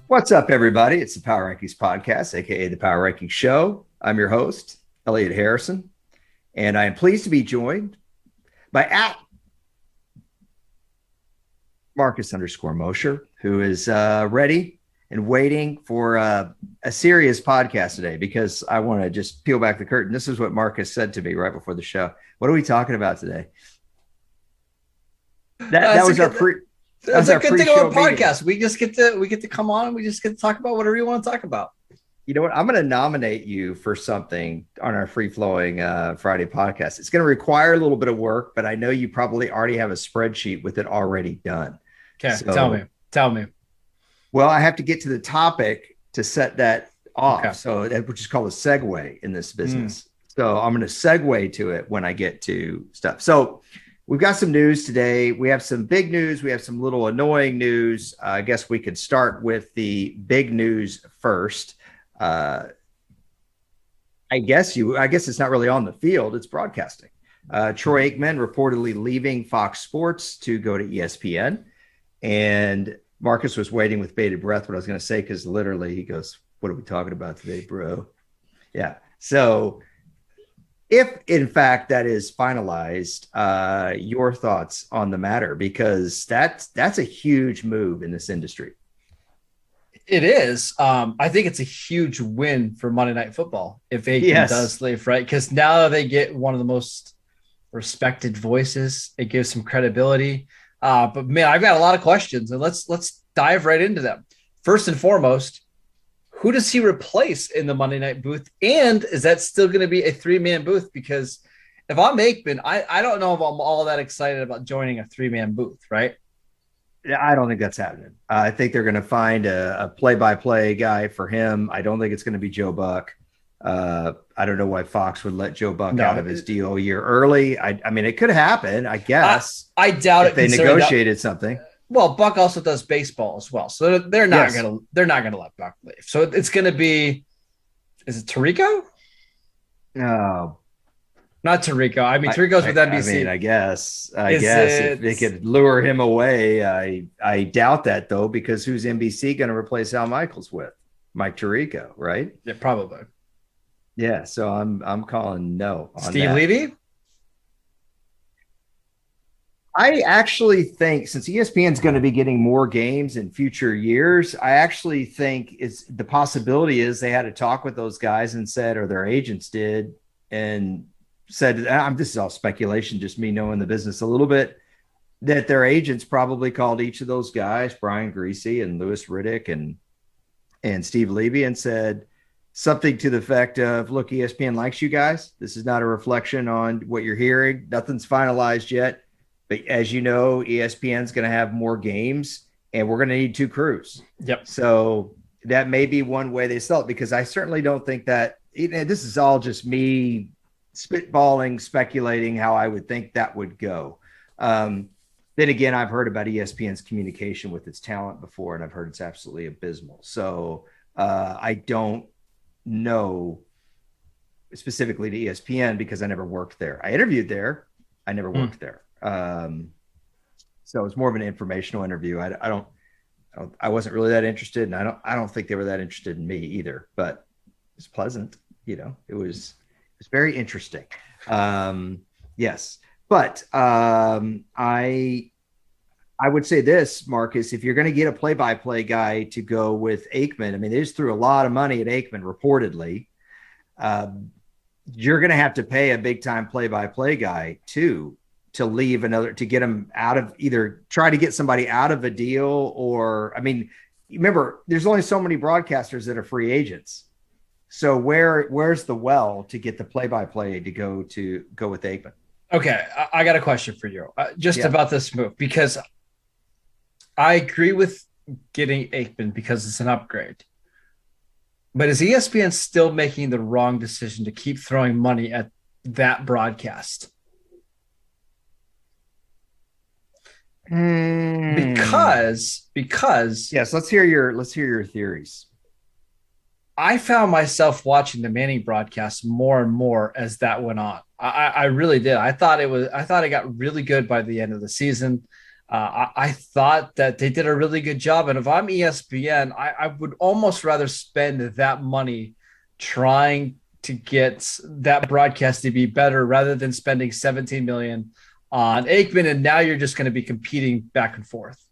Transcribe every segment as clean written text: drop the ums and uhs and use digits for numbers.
What's up, everybody? It's the Power Rankings Podcast, aka the Power Rankings Show. I'm your host, Elliot Harrison, and I am pleased to be joined by @Marcus_Mosher, who is ready and waiting for a serious podcast today because I want to just peel back the curtain. This is what Marcus said to me right before the show. What are we talking about today? That was our pre. That's a good thing about podcasts. We get to come on and we just get to talk about whatever you want to talk about. You know what? I'm going to nominate you for something on our free-flowing Friday podcast. It's going to require a little bit of work, but I know you probably already have a spreadsheet with it already done. Okay, so, tell me. Well, I have to get to the topic to set that off. Okay. So that which is called a segue in this business. So I'm going to segue to it when I get to stuff. So we've got some news today. We have some big news. We have some little annoying news. I guess we could start with the big news first. I guess it's not really on the field. It's broadcasting. Troy Aikman reportedly leaving Fox Sports to go to ESPN. And Marcus was waiting with bated breath what I was going to say, because literally he goes, "What are we talking about today, bro?" Yeah. So if in fact that is finalized, your thoughts on the matter, because that's a huge move in this industry. It is. I think it's a huge win for Monday Night Football if Aikman does leave, right? Because now they get one of the most respected voices. It gives some credibility. But man, I've got a lot of questions, and let's dive right into them. First and foremost, who does he replace in the Monday Night booth? And is that still going to be a 3-man booth? Because if I'm Aikman, I don't know if I'm all that excited about joining a 3-man booth, right? I don't think that's happening. I think they're going to find a play-by-play guy for him. I don't think it's going to be Joe Buck. I don't know why Fox would let Joe Buck out of his deal a year early. I mean, it could happen, I guess. I doubt if they negotiated something. Well, Buck also does baseball as well, so they're not gonna let Buck leave. So it's going to be, is it Tirico? No, not Tirico. I mean, Tirico's with NBC. I mean, I guess if they could lure him away, I doubt that though, because who's NBC going to replace Al Michaels with? Mike Tirico, right? Yeah, probably. Yeah, so I'm calling no on Steve that. Levy? I actually think, since ESPN's going to be getting more games in future years, I actually think the possibility is they had a talk with those guys and said, or their agents did, and said, this is all speculation, just me knowing the business a little bit, that their agents probably called each of those guys, Brian Griese and Louis Riddick and Steve Levy, and said something to the effect of, "Look, ESPN likes you guys. This is not a reflection on what you're hearing. Nothing's finalized yet. But as you know, ESPN's going to have more games, and we're going to need 2 crews." Yep. So that may be one way they sell it, because I certainly don't think that – this is all just me spitballing, speculating how I would think that would go. Then again, I've heard about ESPN's communication with its talent before, and I've heard it's absolutely abysmal. So I don't know specifically to ESPN because I never worked there. I interviewed there. I never worked there. So it's more of an informational interview. I wasn't really that interested, and I don't think they were that interested in me either, but it's pleasant. It was very interesting. Yes. But I would say this, Marcus, if you're going to get a play-by-play guy to go with Aikman, I mean, they just threw a lot of money at Aikman reportedly. You're going to have to pay a big-time play-by-play guy too, to leave to get him out of, either try to get somebody out of a deal, or, I mean, remember, there's only so many broadcasters that are free agents. So where's the well to get the play-by-play to go with Aikman? Okay, I got a question for you about this move, because I agree with getting Aikman because it's an upgrade. But is ESPN still making the wrong decision to keep throwing money at that broadcast? Because yes, let's hear your theories. I found myself watching the Manning broadcast more and more as that went on. I really did. I thought it got really good by the end of the season. I thought that they did a really good job. And if I'm ESPN, I would almost rather spend that money trying to get that broadcast to be better rather than spending 17 million on Aikman. And now you're just going to be competing back and forth.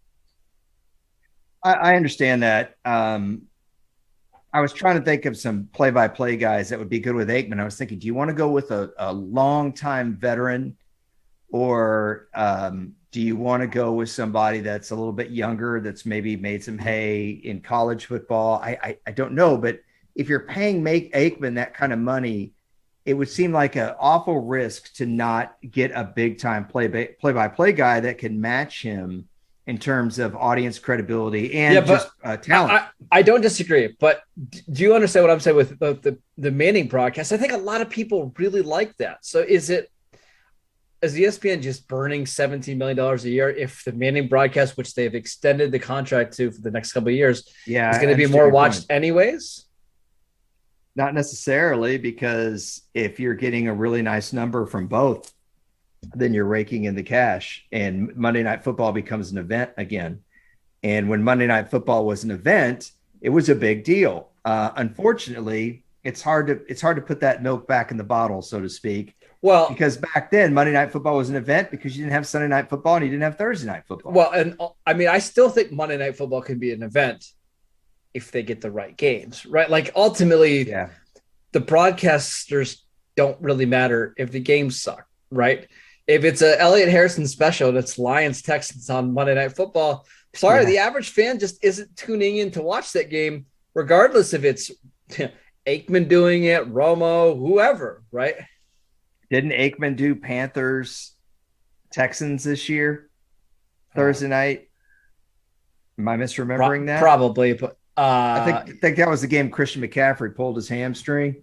I understand that. I was trying to think of some play-by-play guys that would be good with Aikman. I was thinking, do you want to go with a long-time veteran, or do you want to go with somebody that's a little bit younger, that's maybe made some hay in college football? I don't know, but if you're paying Aikman that kind of money, it would seem like an awful risk to not get a big-time play-by-play guy that can match him in terms of audience credibility and talent. I don't disagree, but do you understand what I'm saying with the Manning broadcast? I think a lot of people really like that. So is ESPN just burning $17 million a year if the Manning broadcast, which they've extended the contract to for the next couple of years, is going to be more watched anyways? Not necessarily, because if you're getting a really nice number from both, then you're raking in the cash, and Monday Night Football becomes an event again. And when Monday Night Football was an event, it was a big deal. Unfortunately, it's hard to put that milk back in the bottle, so to speak. Well, because back then Monday Night Football was an event because you didn't have Sunday Night Football and you didn't have Thursday Night Football. Well, and I mean, I still think Monday Night Football can be an event if they get the right games, right? Like ultimately, the broadcasters don't really matter if the games suck, right? If it's a Elliot Harrison special that's Lions Texans on Monday Night Football, the average fan just isn't tuning in to watch that game, regardless if it's Aikman doing it, Romo, whoever, right? Didn't Aikman do Panthers Texans this year, Thursday night? Am I misremembering that? Probably, but I think that was the game Christian McCaffrey pulled his hamstring.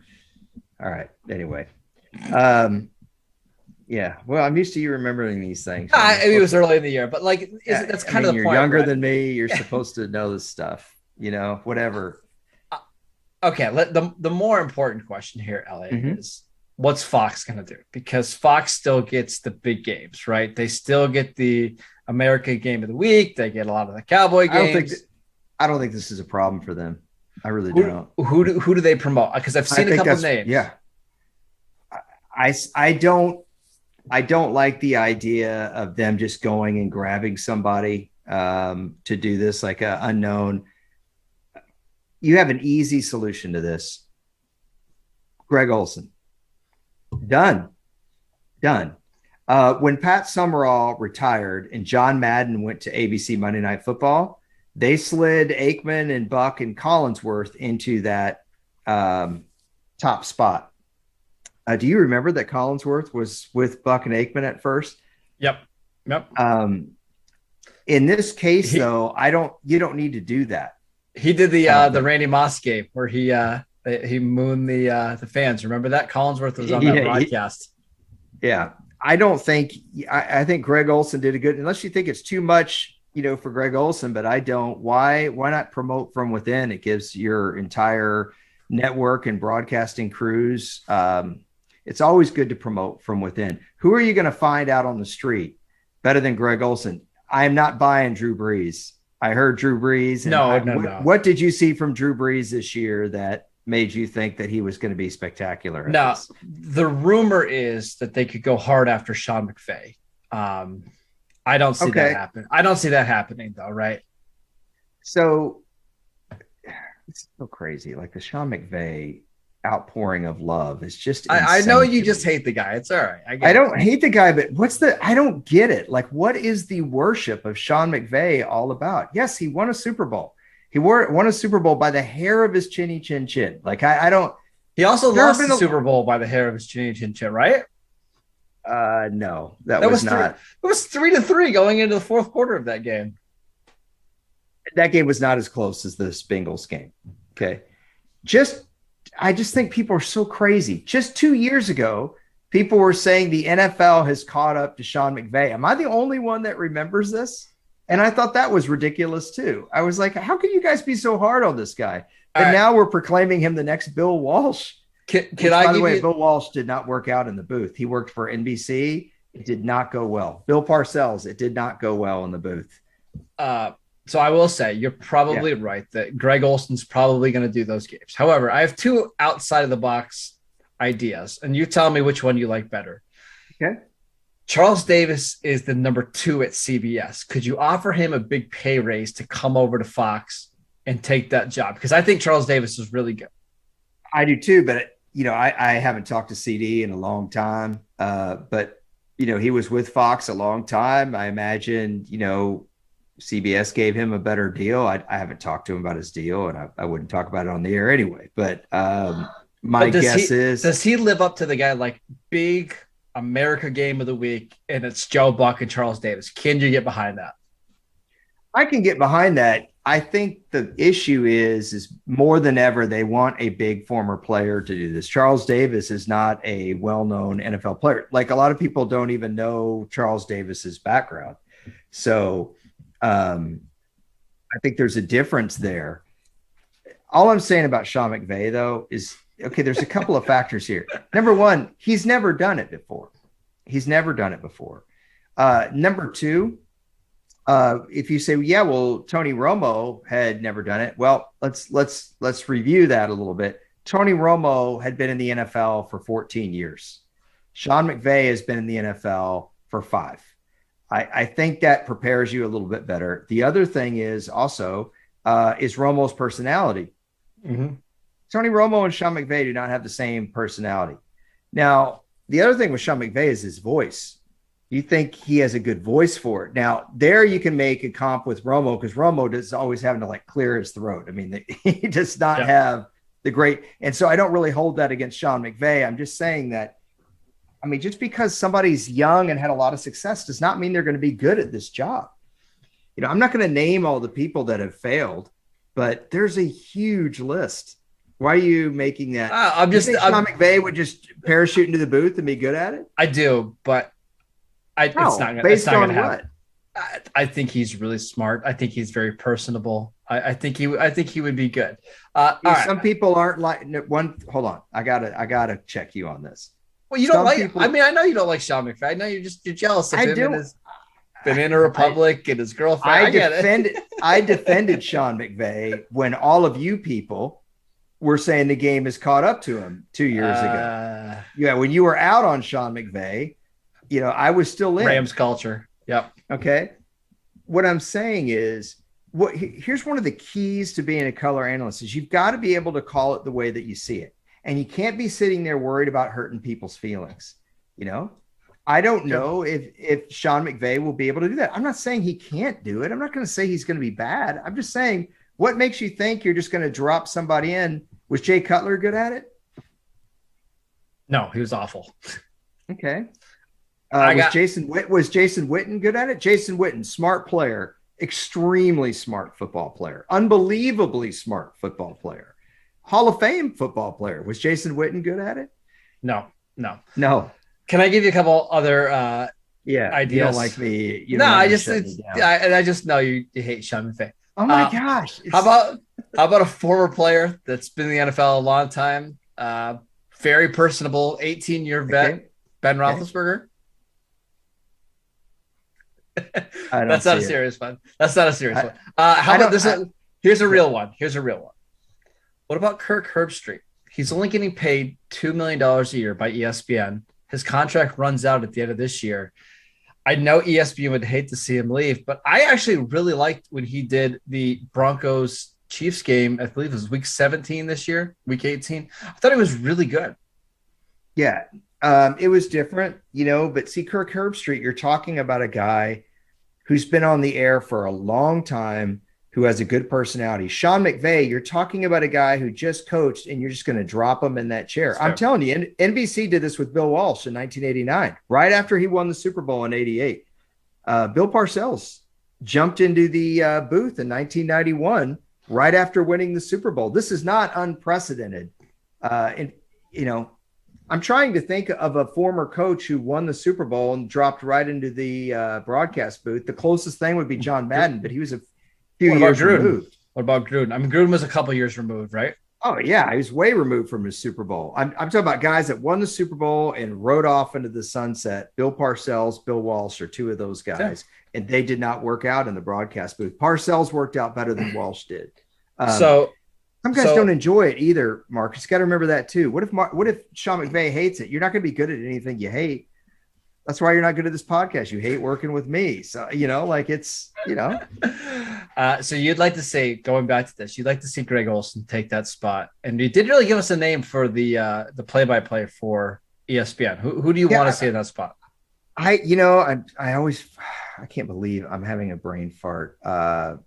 All right. Anyway. Yeah. Well, I'm used to you remembering these things. It was early in the year, but that's kind of the you're point. You're younger than me. You're supposed to know this stuff, whatever. Okay. The more important question here, Elliot, is what's Fox going to do? Because Fox still gets the big games, right? They still get the American game of the week. They get a lot of the Cowboy games. I don't think this is a problem for them. I really don't. Who do they promote? Because I've seen a couple of names. Yeah. I don't like the idea of them just going and grabbing somebody to do this, like an unknown. You have an easy solution to this. Greg Olsen. Done. When Pat Summerall retired and John Madden went to ABC Monday Night Football, they slid Aikman and Buck and Collinsworth into that top spot. Do you remember that Collinsworth was with Buck and Aikman at first? Yep. In this case, though, you don't need to do that. He did the Randy Moss game where he mooned the fans. Remember that? Collinsworth was on that broadcast. I think Greg Olsen did a good, unless you think it's too much, for Greg Olsen, but I don't. Why not promote from within? It gives your entire network and broadcasting crews. It's always good to promote from within. Who are you going to find out on the street better than Greg Olsen? I am not buying Drew Brees. I heard Drew Brees. No. What did you see from Drew Brees this year that made you think that he was going to be spectacular? No, the rumor is that they could go hard after Sean McVay. I don't see that happen. I don't see that happening though, right? So it's so crazy. Like the Sean McVay outpouring of love is just I know you just hate the guy. It's all right. I don't hate the guy, but I don't get it. Like, what is the worship of Sean McVay all about? Yes, he won a Super Bowl. He won a Super Bowl by the hair of his chinny chin chin. Like, I don't. He also lost the Super Bowl by the hair of his chinny chin chin, right? No, that was not. It was 3-3 going into the fourth quarter of that game. That game was not as close as this Bengals game. Okay. I just think people are so crazy. Just 2 years ago, people were saying the NFL has caught up to Sean McVay. Am I the only one that remembers this? And I thought that was ridiculous too. I was like, how can you guys be so hard on this guy? And now we're proclaiming him the next Bill Walsh. By the way, Bill Walsh did not work out in the booth. He worked for NBC It did not go well. Bill Parcells, it did not go well in the booth. So I will say you're probably right that Greg Olson's probably going to do those games. However, I have two outside of the box ideas, and you tell me which one you like better. Okay. Charles Davis is the number 2 at CBS. Could you offer him a big pay raise to come over to Fox and take that job? Because I think Charles Davis is really good. I do too, but I haven't talked to CD in a long time. But he was with Fox a long time. I imagine, CBS gave him a better deal. I haven't talked to him about his deal, and I wouldn't talk about it on the air anyway. But my guess is, does he live up to the guy like big America game of the week, and it's Joe Buck and Charles Davis? Can you get behind that? I can get behind that. I think the issue is more than ever, they want a big former player to do this. Charles Davis is not a well-known NFL player. Like, a lot of people don't even know Charles Davis's background. So I think there's a difference there. All I'm saying about Sean McVay, though, is, okay, there's a couple of factors here. Number one, he's never done it before. Number two, if you say, yeah, well, Tony Romo had never done it. Well, let's review that a little bit. Tony Romo had been in the NFL for 14 years. Sean McVay has been in the NFL for 5. I think that prepares you a little bit better. The other thing is also is Romo's personality. Mm-hmm. Tony Romo and Sean McVay do not have the same personality. Now, the other thing with Sean McVay is his voice. You think he has a good voice for it. Now, there you can make a comp with Romo, because Romo does always having to clear his throat. I mean, he does not have the great. And so I don't really hold that against Sean McVay. I'm just saying that, I mean, just because somebody's young and had a lot of success does not mean they're going to be good at this job. I'm not going to name all the people that have failed, but there's a huge list. Why are you making that? I'm just think Sean McVay would just parachute into the booth and be good at it? I do, but it's not going to happen. I think he's really smart. I think he's very personable. I think he would be good. Some people aren't like one. Hold on, I gotta check you on this. Well, you don't I mean, I know you don't like Sean McVay. I know you're jealous of him and his Banana Republic and his girlfriend. I defended Sean McVay when all of you people were saying the game has caught up to him 2 years ago. Yeah, when you were out on Sean McVay, I was still in Rams culture. Yep. Okay. What I'm saying is, here's one of the keys to being a color analyst is you've got to be able to call it the way that you see it. And you can't be sitting there worried about hurting people's feelings. I don't know if Sean McVay will be able to do that. I'm not saying he can't do it. I'm not going to say he's going to be bad. I'm just saying, what makes you think you're just going to drop somebody in? Was Jay Cutler good at it? No, he was awful. Okay. Was Jason Witten good at it? Jason Witten, smart player, extremely smart football player, unbelievably smart football player. Hall of Fame football player. Was Jason Witten good at it? No. Can I give you a couple other ideas? You don't like me. I just know you hate Sean McVay. Oh my gosh. How about a former player that's been in the NFL a long time, very personable, 18-year vet, Ben Roethlisberger? That's not a serious one. How about this one? Here's a real one. What about Kirk Herbstreit? He's only getting paid $2 million a year by ESPN. His contract runs out at the end of this year. I know ESPN would hate to see him leave, but I actually really liked when he did the Broncos Chiefs game. I believe it was week 17 this year, week 18. I thought it was really good. Yeah, it was different, but see, Kirk Herbstreit, you're talking about a guy who's been on the air for a long time, who has a good personality. Sean McVay, you're talking about a guy who just coached, and you're just going to drop him in that chair. I'm telling you, NBC did this with Bill Walsh in 1989, right after he won the Super Bowl in 88. Bill Parcells jumped into the booth in 1991, right after winning the Super Bowl. This is not unprecedented. I'm trying to think of a former coach who won the Super Bowl and dropped right into the broadcast booth. The closest thing would be John Madden, but he was a few years removed. What about Gruden? I mean, Gruden was a couple years removed, right? Oh yeah, he was way removed from his Super Bowl. I'm talking about guys that won the Super Bowl and rode off into the sunset. Bill Parcells, Bill Walsh are two of those guys, and they did not work out in the broadcast booth. Parcells worked out better than Walsh did. So some guys don't enjoy it either, Marcus. Got to remember that too. What if Sean McVay hates it? You're not going to be good at anything you hate. That's why you're not good at this podcast. You hate working with me. So, So you'd like to say, going back to this, you'd like to see Greg Olsen take that spot. And you didn't really give us a name for the play-by-play for ESPN. Who do you want to see in that spot? I can't believe I'm having a brain fart. God,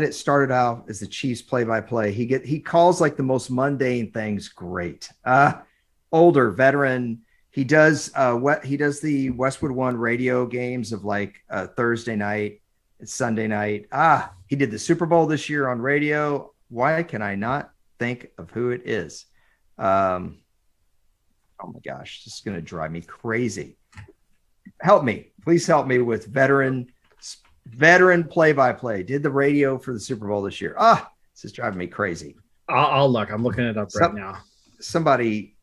it started out as the Chiefs play-by-play. He calls like the most mundane things great. Older veteran. He does the Westwood One radio games of like Thursday night, it's Sunday night. He did the Super Bowl this year on radio. Why can I not think of who it is? Oh my gosh, this is going to drive me crazy. Help me, please help me with veteran play-by-play. Did the radio for the Super Bowl this year? This is driving me crazy. I'll look. I'm looking it up right now. Somebody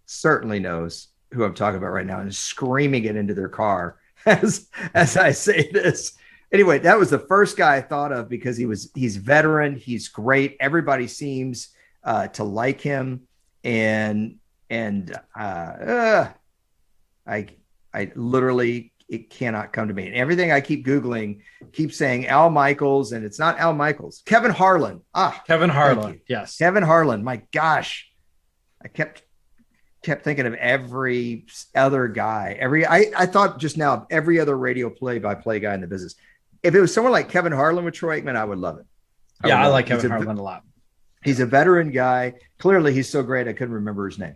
certainly knows who I'm talking about right now and is screaming it into their car as I say this. Anyway, that was the first guy I thought of because he's veteran. He's great. Everybody seems to like him. And I literally, it cannot come to me. And everything I keep Googling keeps saying Al Michaels, and it's not Al Michaels. Kevin Harlan. Kevin Harlan. Yes. Kevin Harlan. My gosh. I kept thinking of every other guy. I thought just now of every other radio play-by-play guy in the business. If it was someone like Kevin Harlan with Troy Aikman, I would love it. I like Kevin Harlan a lot. He's a veteran guy. Clearly, he's so great I couldn't remember his name.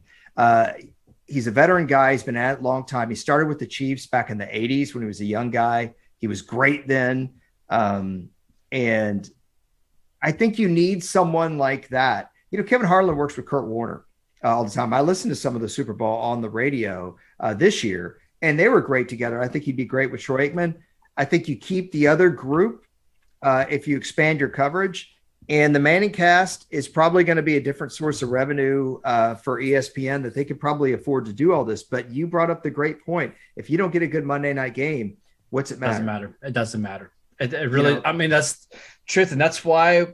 He's a veteran guy. He's been at it a long time. He started with the Chiefs back in the 80s when he was a young guy. He was great then. And I think you need someone like that. Kevin Harlan works with Kurt Warner all the time. I listened to some of the Super Bowl on the radio this year, and they were great together. I think he'd be great with Troy Aikman. I think you keep the other group if you expand your coverage. And the Manning cast is probably going to be a different source of revenue for ESPN that they could probably afford to do all this. But you brought up the great point. If you don't get a good Monday night game, what's it matter? It doesn't matter. It really, I mean, that's truth. And that's why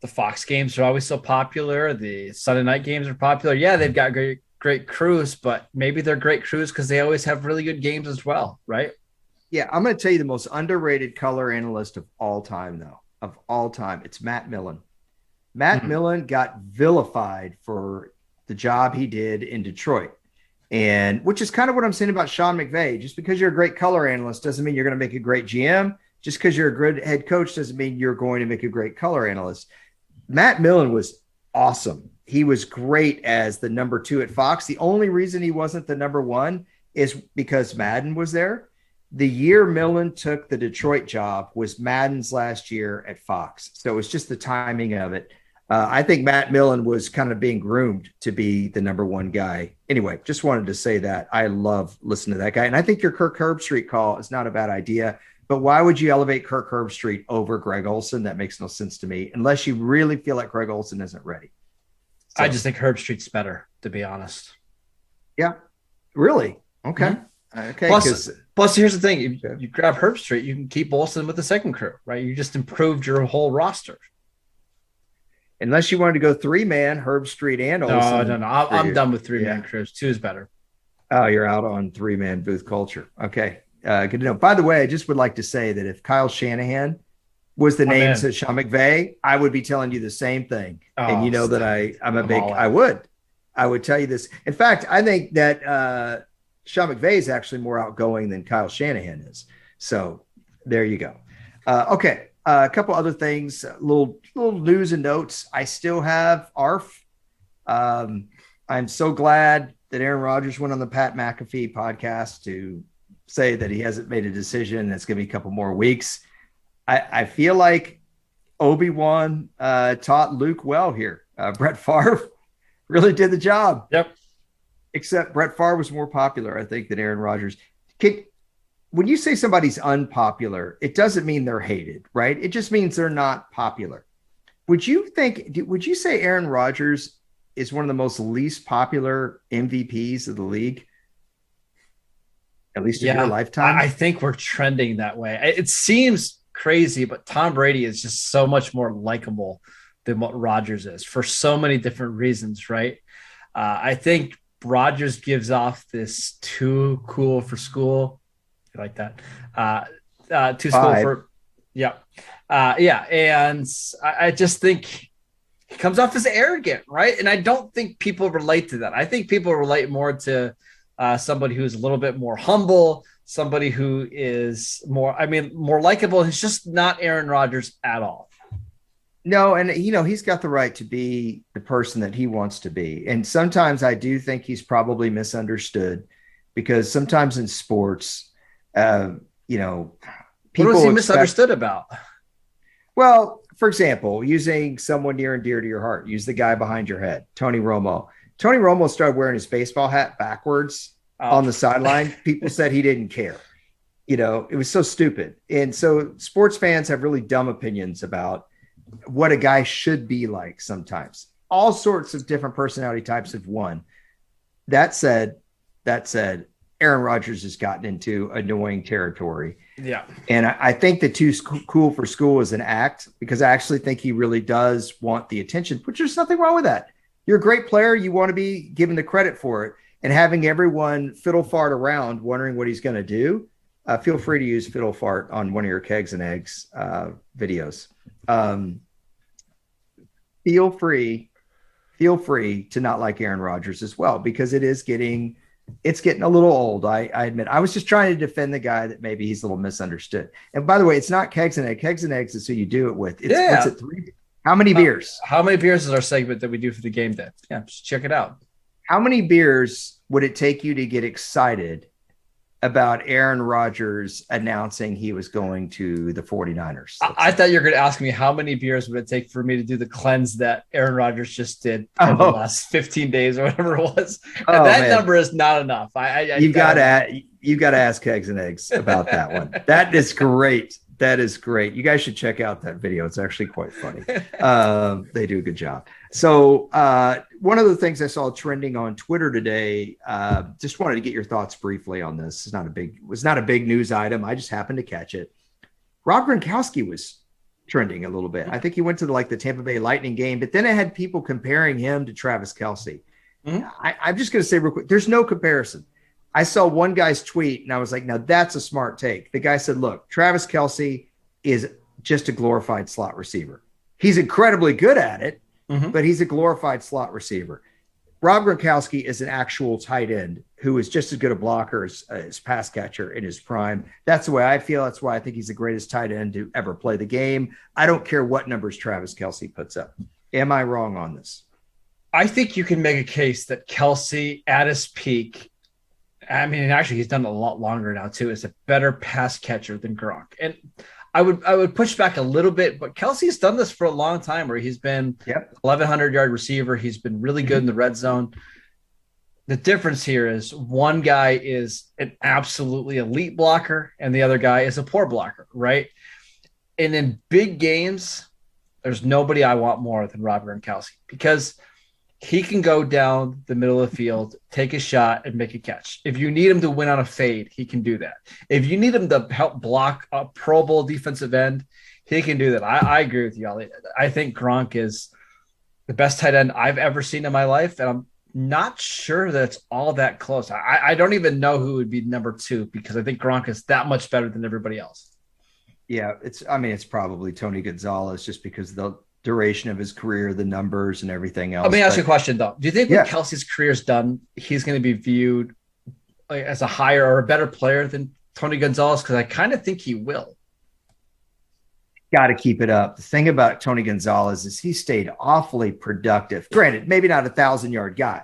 the Fox games are always so popular. The Sunday night games are popular. Yeah, they've got great crews, but maybe they're great crews because they always have really good games as well, right? Yeah, I'm going to tell you the most underrated color analyst of all time, though. Of all time, it's Matt Millen. Matt Millen got vilified for the job he did in Detroit, and which is kind of what I'm saying about Sean McVay. Just because you're a great color analyst doesn't mean you're going to make a great GM. Just because you're a good head coach doesn't mean you're going to make a great color analyst. Matt Millen was awesome. He was great as the number 2 at Fox. The only reason he wasn't the number 1 is because Madden was there. The year Millen took the Detroit job was Madden's last year at Fox. So it was just the timing of it. I think Matt Millen was kind of being groomed to be the number 1 guy. Anyway, just wanted to say that. I love listening to that guy. And I think your Kirk Herbstreit call is not a bad idea. But why would you elevate Kirk Herbstreit over Greg Olsen? That makes no sense to me, unless you really feel like Greg Olsen isn't ready. So, I just think Herbstreit's better, to be honest. Yeah. Really? Okay. Mm-hmm. Okay. Plus, here's the thing: you grab Herbstreit, you can keep Olsen with the second crew, right? You just improved your whole roster. Unless you wanted to go 3-man, Herbstreit and Olsen. No. I'm done with 3-man crews. 2 is better. Oh, you're out on 3-man booth culture. Okay. Good to know. By the way, I just would like to say that if Kyle Shanahan was the name to Sean McVay, I would be telling you the same thing. And you know that I would tell you this. In fact, I think that Sean McVay is actually more outgoing than Kyle Shanahan is. So there you go. Okay. A couple other things, little news and notes. I still have ARF. I'm so glad that Aaron Rodgers went on the Pat McAfee podcast to say that he hasn't made a decision. It's going to be a couple more weeks. I feel like Obi-Wan taught Luke well here. Brett Favre really did the job. Yep. Except Brett Favre was more popular, I think, than Aaron Rodgers. When you say somebody's unpopular, it doesn't mean they're hated, right? It just means they're not popular. would you say Aaron Rodgers is one of the most least popular MVPs of the league, at least in your lifetime? I think we're trending that way. It seems crazy, but Tom Brady is just so much more likable than what Rodgers is for so many different reasons, right? I think Rodgers gives off this too cool for school. You like that? Too school for, yeah. And I just think he comes off as arrogant, right? And I don't think people relate to that. I think people relate more to somebody who's a little bit more humble, somebody who is more likable. He's just not Aaron Rodgers at all. No, and he's got the right to be the person that he wants to be. And sometimes I do think he's probably misunderstood, because sometimes in sports, people. What was he misunderstood about? Well, for example, using someone near and dear to your heart, use the guy behind your head, Tony Romo. Tony Romo started wearing his baseball hat backwards on the sideline. People said he didn't care. It was so stupid. And so sports fans have really dumb opinions about what a guy should be like sometimes. All sorts of different personality types have won. That said, Aaron Rodgers has gotten into annoying territory. Yeah. And I think the too cool for school is an act, because I actually think he really does want the attention, which there's nothing wrong with that. You're a great player. You want to be given the credit for it, and having everyone fiddle fart around wondering what he's going to do. Feel free to use fiddle fart on one of your Kegs and Eggs videos. Feel free to not like Aaron Rodgers as well, because it's getting a little old. I admit. I was just trying to defend the guy that maybe he's a little misunderstood. And by the way, it's not Kegs and Eggs. Kegs and Eggs is who you do it with. What's it, 3? How many beers? How many beers is our segment that we do for the game day? Yeah, just check it out. How many beers would it take you to get excited about Aaron Rodgers announcing he was going to the 49ers? I thought you were going to ask me how many beers would it take for me to do the cleanse that Aaron Rodgers just did in the last 15 days or whatever it was. And that number is not enough. You got to ask Kegs and Eggs about that one. That is great. That is great. You guys should check out that video. It's actually quite funny. They do a good job. So one of the things I saw trending on Twitter today, just wanted to get your thoughts briefly on this. It was not a big news item. I just happened to catch it. Rob Gronkowski was trending a little bit. I think he went to the Tampa Bay Lightning game, but then it had people comparing him to Travis Kelce. Mm-hmm. I'm just going to say real quick, there's no comparison. I saw one guy's tweet and I was like, now that's a smart take. The guy said, look, Travis Kelce is just a glorified slot receiver. He's incredibly good at it, but he's a glorified slot receiver. Rob Gronkowski is an actual tight end who is just as good a blocker as pass catcher in his prime. That's the way I feel. That's why I think he's the greatest tight end to ever play the game. I don't care what numbers Travis Kelce puts up. Am I wrong on this? I think you can make a case that Kelce at his peak, I mean, actually, he's done it a lot longer now, too, is a better pass catcher than Gronk. And I would push back a little bit, but Kelsey's done this for a long time where he's been 1,100-yard receiver. He's been really good in the red zone. The difference here is one guy is an absolutely elite blocker and the other guy is a poor blocker, right? And in big games, there's nobody I want more than Rob Gronkowski, because he can go down the middle of the field, take a shot, and make a catch. If you need him to win on a fade, he can do that. If you need him to help block a Pro Bowl defensive end, he can do that. I agree with you, Elliot. I think Gronk is the best tight end I've ever seen in my life, and I'm not sure that it's all that close. I don't even know who would be number 2, because I think Gronk is that much better than everybody else. Yeah, it's probably Tony Gonzalez, just because the duration of his career, the numbers and everything else. Let me ask you a question, though. Do you think when Kelsey's career is done, he's going to be viewed as a higher or a better player than Tony Gonzalez? Because I kind of think he will. Got to keep it up. The thing about Tony Gonzalez is he stayed awfully productive. Granted, maybe not 1,000-yard guy,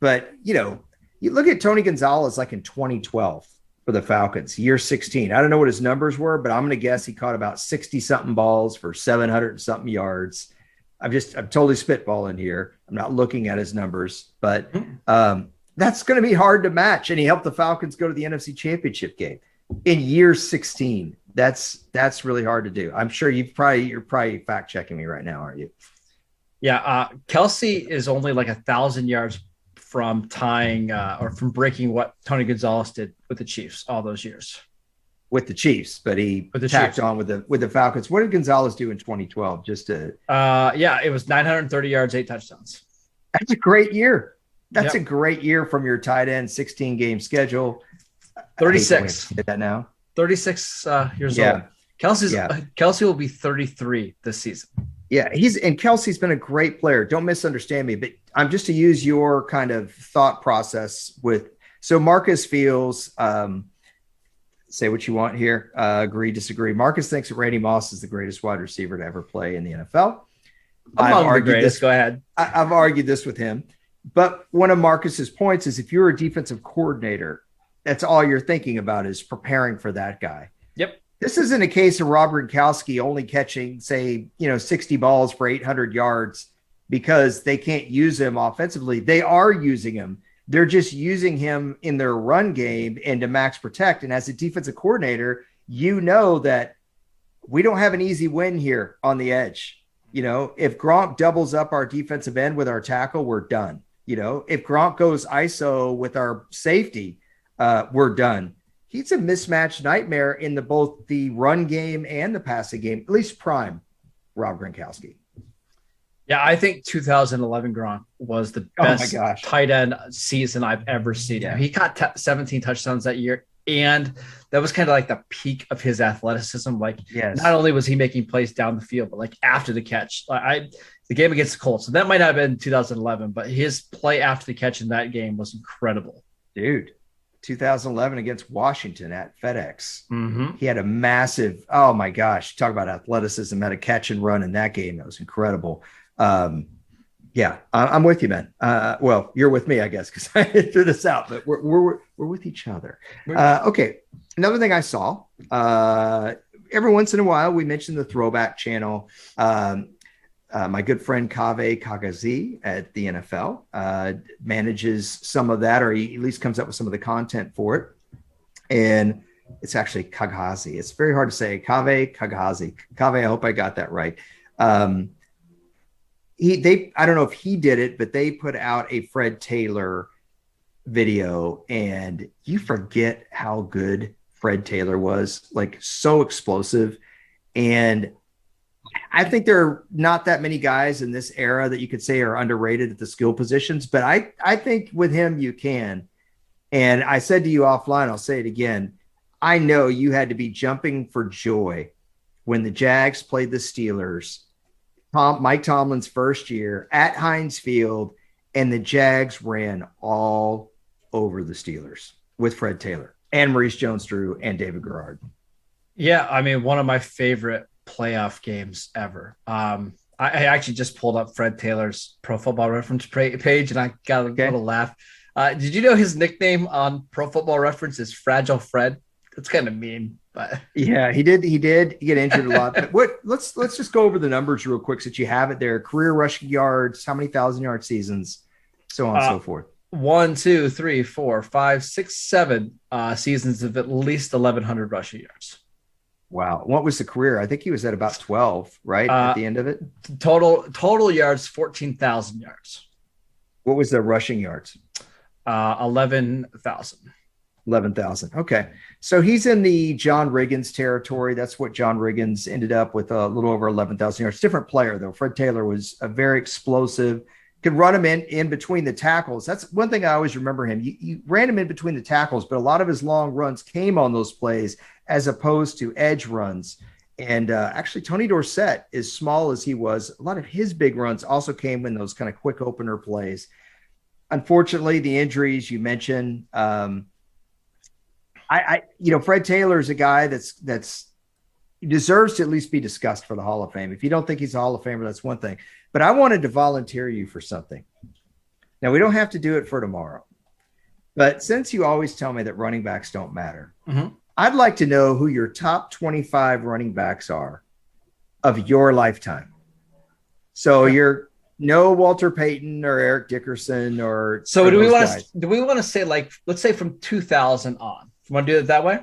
but you look at Tony Gonzalez like in 2012 for the Falcons, year 16. I don't know what his numbers were, but I'm going to guess he caught about 60-something balls for 700-something yards. I'm totally spitballing here. I'm not looking at his numbers, but that's going to be hard to match. And he helped the Falcons go to the NFC Championship game in year 16 That's really hard to do. I'm sure you're probably fact checking me right now, aren't you? Yeah, Kelsey is only like 1,000 yards from tying or from breaking what Tony Gonzalez did with the Chiefs all those years. With the Chiefs, but he tacked on with the Falcons. What did Gonzalez do in 2012? It was 930 yards, 8 touchdowns. That's a great year. That's a great year from your tight end, 16 game schedule. 36. Say that now. 36 years old. Kelsey will be 33 this season. Yeah, Kelsey's been a great player. Don't misunderstand me, but I'm just to use your kind of thought process so Marcus feels, say what you want here, agree, disagree. Marcus thinks that Randy Moss is the greatest wide receiver to ever play in the NFL. I've argued this. Go ahead. I've argued this with him, but one of Marcus's points is if you're a defensive coordinator, that's all you're thinking about is preparing for that guy. Yep. This isn't a case of Rob Gronkowski only catching, say, 60 balls for 800 yards because they can't use him offensively. They are using him. They're just using him in their run game and to max protect. And as a defensive coordinator, you know that we don't have an easy win here on the edge. If Gronk doubles up our defensive end with our tackle, we're done. If Gronk goes ISO with our safety, we're done. He's a mismatched nightmare in both the run game and the passing game, at least prime Rob Gronkowski. Yeah, I think 2011 Gronk was the best tight end season I've ever seen. Yeah. He caught 17 touchdowns that year, and that was kind of like the peak of his athleticism. Not only was he making plays down the field, but like after the catch. The game against the Colts, so that might not have been 2011, but his play after the catch in that game was incredible. Dude. 2011 against Washington at FedEx. Mm-hmm. He had a massive, oh my gosh, talk about athleticism, had a catch and run in that game. That was incredible. I'm with you, man. Well, you're with me, I guess, because I threw this out, but we're with each other. Okay. Another thing I saw, every once in a while, we mention the Throwback Channel. My good friend Kaveh Kagazi at the NFL manages some of that, or he at least comes up with some of the content for it. And it's actually Kagazi. It's very hard to say. Kaveh Kagazi. Kaveh, I hope I got that right. I don't know if he did it, but they put out a Fred Taylor video, and you forget how good Fred Taylor was, like so explosive. And I think there are not that many guys in this era that you could say are underrated at the skill positions, but I think with him you can. And I said to you offline, I'll say it again. I know you had to be jumping for joy when the Jags played the Steelers, Mike Tomlin's first year at Heinz Field, and the Jags ran all over the Steelers with Fred Taylor and Maurice Jones-Drew and David Garrard. Yeah, I mean, one of my favorite playoff games ever. I actually just pulled up Fred Taylor's Pro Football Reference page, and I got a little laugh. Did you know his nickname on Pro Football Reference is Fragile Fred? That's kind of mean, but yeah, he did get injured a lot. But let's just go over the numbers real quick so that you have it there. Career rushing yards, how many 1,000-yard seasons, so on and so forth. 1, 2, 3, 4, 5, 6, 7 seasons of at least 1,100 rushing yards. Wow. What was the career? I think he was at about 12, right? At the end of it. Total yards, 14,000 yards. What was the rushing yards? 11,000. 11,000. Okay. So he's in the John Riggins territory. That's what John Riggins ended up with, a little over 11,000 yards. Different player, though. Fred Taylor was a very explosive, could run him in between the tackles. That's one thing I always remember him. You ran him in between the tackles, but a lot of his long runs came on those plays as opposed to edge runs. And actually, Tony Dorsett, as small as he was, a lot of his big runs also came in those kind of quick opener plays. Unfortunately, the injuries you mentioned, Fred Taylor is a guy that's he deserves to at least be discussed for the Hall of Fame. If you don't think he's a Hall of Famer, that's one thing. But I wanted to volunteer you for something. Now, we don't have to do it for tomorrow. But since you always tell me that running backs don't matter, I'd like to know who your top 25 running backs are of your lifetime. So you're no Walter Payton or Eric Dickerson or so. Do we want to say, like, let's say from 2000 on? You want to do it that way?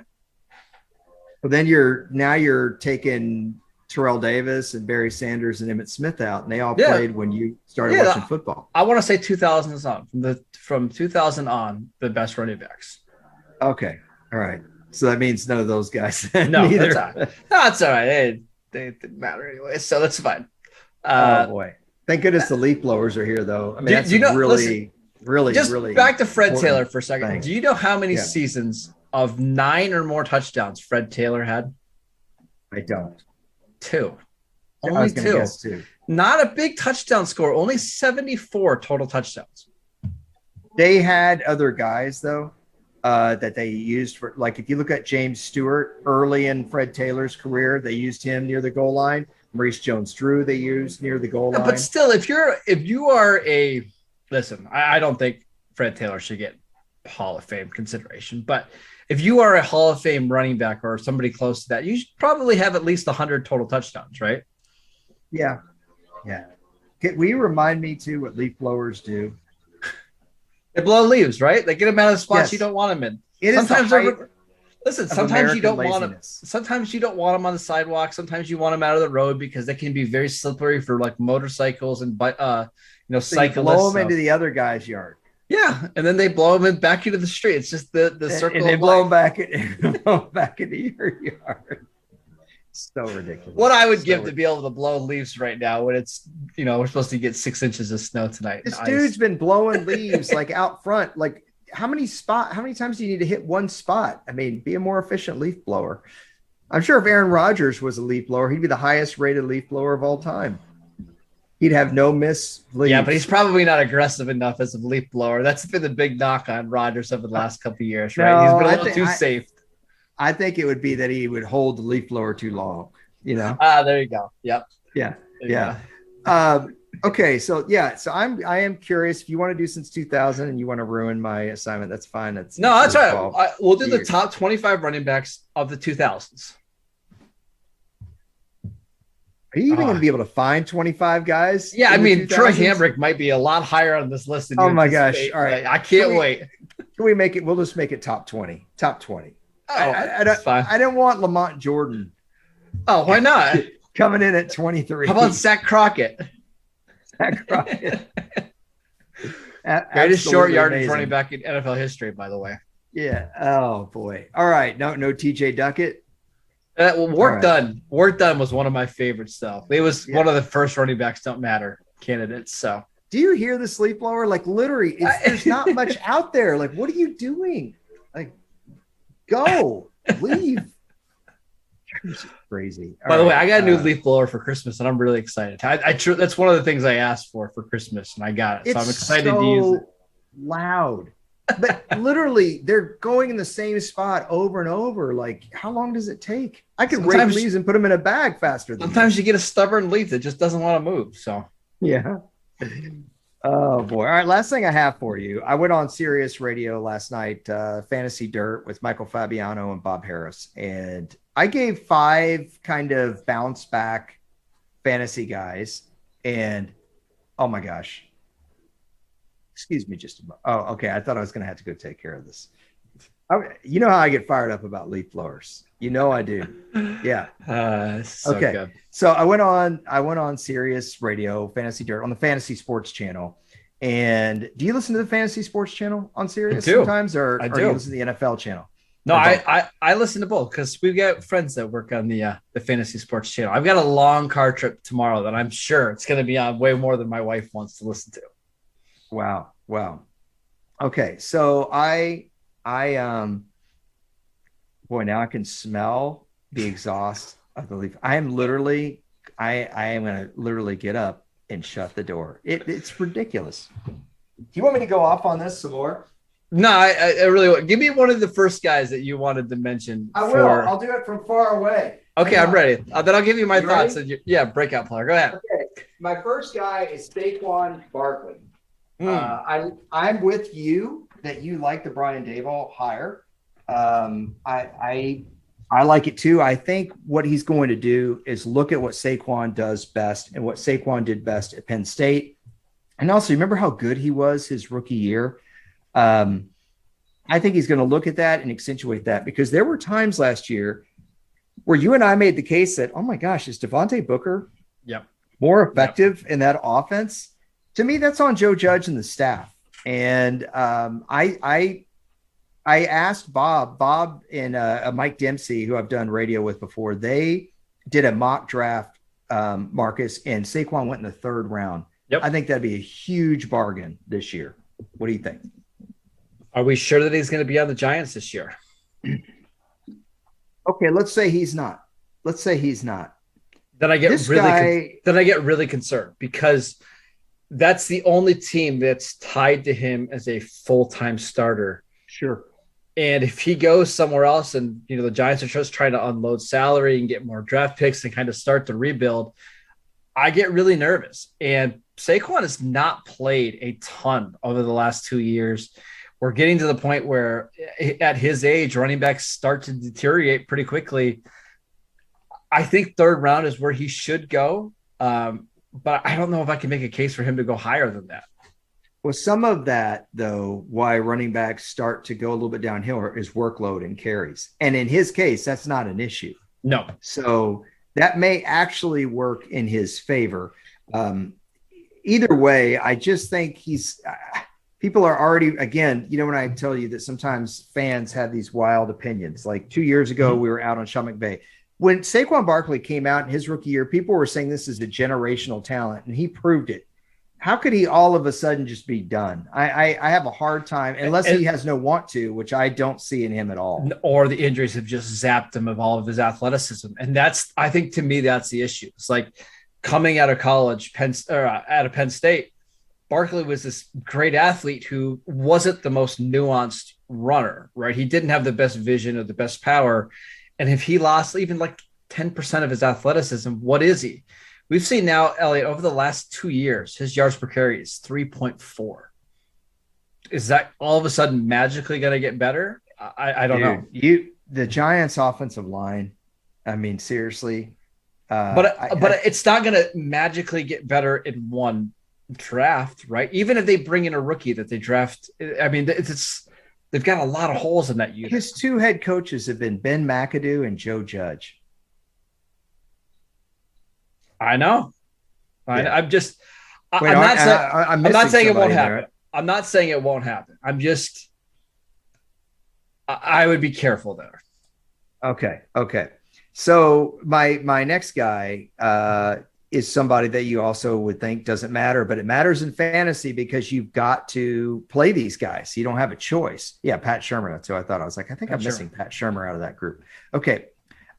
But then you're taking Terrell Davis and Barry Sanders and Emmitt Smith out, and they all played when you started watching football. I want to say 2000s on from 2000 on the best running backs. Okay, all right. So that means none of those guys. No, that's all right. They didn't matter anyway, so that's fine. Oh boy, thank goodness the leaf blowers are here, though. I mean, that's really back to Fred Taylor for a second. thing. Do you know how many seasons of 9 or more touchdowns Fred Taylor had? I don't. 2. Only 2. Not a big touchdown score. Only 74 total touchdowns. They had other guys though that they used for, like, if you look at James Stewart early in Fred Taylor's career, they used him near the goal line. Maurice Jones-Drew they used near the goal line. But still, if you are I don't think Fred Taylor should get Hall of Fame consideration, but if you are a Hall of Fame running back or somebody close to that, you should probably have at least 100 total touchdowns, right? Yeah. Will you remind me too what leaf blowers do? They blow leaves, right? They get them out of spots you don't want them in. Sometimes you don't want them. Sometimes you don't want them on the sidewalk. Sometimes you want them out of the road because they can be very slippery for like motorcycles and cyclists. You blow them into the other guy's yard. Yeah, and then they blow them back into the street. It's just the circle. And they blow them back into your yard. So ridiculous. What I would give to be able to blow leaves right now when it's we're supposed to get 6 inches of snow tonight. This dude's been blowing leaves like out front. Like how many times do you need to hit one spot? I mean, be a more efficient leaf blower. I'm sure if Aaron Rodgers was a leaf blower, he'd be the highest rated leaf blower of all time. He'd have no miss leaves. Yeah, but he's probably not aggressive enough as a leaf blower. That's been the big knock on Rodgers over the last couple of years, right? No, he's been a little too safe. I think it would be that he would hold the leaf blower too long, There you go. Yep. Yeah. Okay. So I am curious if you want to do since 2000 and you want to ruin my assignment, that's fine. That's right. We'll do the top 25 running backs of the 2000s. Are you even going to be able to find 25 guys? Yeah. I mean, Troy Hambrick might be a lot higher on this list than oh my gosh. All right. I can't wait. Can we make it? We'll just make it top 20. Top 20. I didn't want Lamont Jordan. Oh, why not? Coming in at 23. How about Zach Crockett? Greatest short yardage running back in NFL history, by the way. Yeah. Oh boy. All right. No TJ Duckett. Work done was one of my favorites, though. It was one of the first running backs don't matter candidates. So, do you hear the sleep blower? Like literally, there's not much out there. Like, what are you doing? Like, go leave. Crazy. By the way, I got a new leaf blower for Christmas, and I'm really excited. That's one of the things I asked for Christmas, and I got it. So I'm excited to use it. Loud, but literally, they're going in the same spot over and over. Like, how long does it take? I could rake leaves and put them in a bag faster. Sometimes you get a stubborn leaf that just doesn't want to move. So yeah. Oh boy. All right. Last thing I have for you. I went on Sirius Radio last night, Fantasy Dirt with Michael Fabiano and Bob Harris. And I gave 5 kind of bounce back fantasy guys. And oh my gosh. Excuse me just a moment. Oh, okay. I thought I was going to have to go take care of this. You know how I get fired up about leaf blowers. You know I do. Yeah. Okay. Good. So I went on Sirius Radio, Fantasy Dirt on the Fantasy Sports Channel. And do you listen to the Fantasy Sports Channel on Sirius sometimes, or do you listen to the NFL channel? No, I listen to both because we've got friends that work on the Fantasy Sports Channel. I've got a long car trip tomorrow that I'm sure it's going to be on way more than my wife wants to listen to. Wow. Okay, so boy, now I can smell the exhaust of the leaf. I am going to literally get up and shut the door. It's ridiculous. Do you want me to go off on this some more? No, I really want. Give me one of the first guys that you wanted to mention. I will. I'll do it from far away. Okay, I'm ready. Then I'll give you my thoughts. Breakout player. Go ahead. Okay, my first guy is Faquan Barkley. I'm with you that you like the Brian Daboll hire. I like it too. I think what he's going to do is look at what Saquon does best and what Saquon did best at Penn State. And also, remember how good he was his rookie year? I think he's going to look at that and accentuate that because there were times last year where you and I made the case that, oh my gosh, is Devontae Booker Yep. more effective in that offense? To me, that's on Joe Judge and the staff. And I asked Bob and Mike Dempsey, who I've done radio with before, they did a mock draft, Marcus, and Saquon went in the third round. Yep. I think that'd be a huge bargain this year. What do you think? Are we sure that he's going to be on the Giants this year? Okay, let's say he's not. Then I get really concerned, because that's the only team that's tied to him as a full-time starter. Sure. And if he goes somewhere else and, the Giants are just trying to unload salary and get more draft picks and kind of start to rebuild, I get really nervous. And Saquon has not played a ton over the last 2 years. We're getting to the point where at his age, running backs start to deteriorate pretty quickly. I think third round is where he should go. But I don't know if I can make a case for him to go higher than that. Well, some of that, though, why running backs start to go a little bit downhill is workload and carries. And in his case, that's not an issue. No. So that may actually work in his favor. Either way, I just think people are already, again, when I tell you that sometimes fans have these wild opinions. Like 2 years ago, we were out on Sean McVay. When Saquon Barkley came out in his rookie year, people were saying this is a generational talent, and he proved it. How could he all of a sudden just be done? I have a hard time, unless he has no want to, which I don't see in him at all. Or the injuries have just zapped him of all of his athleticism. And I think to me, that's the issue. It's like coming out of college, out of Penn State, Barkley was this great athlete who wasn't the most nuanced runner, right? He didn't have the best vision or the best power. And if he lost even like 10% of his athleticism, what is he? We've seen now, Elliot, over the last 2 years, his yards per carry is 3.4. Is that all of a sudden magically going to get better? I don't know. The Giants' offensive line, I mean, seriously. But it's not going to magically get better in one draft, right? Even if they bring in a rookie that they draft, I mean, they've got a lot of holes in that unit. His two head coaches have been Ben McAdoo and Joe Judge. I know. Yeah. I'm not saying it won't happen. Right? I'm not saying it won't happen. I would be careful there. Okay. So my next guy is somebody that you also would think doesn't matter, but it matters in fantasy because you've got to play these guys. You don't have a choice. Yeah, Pat Shurmur. That's who I thought. I was like, I think I'm missing Pat Shurmur out of that group. Okay.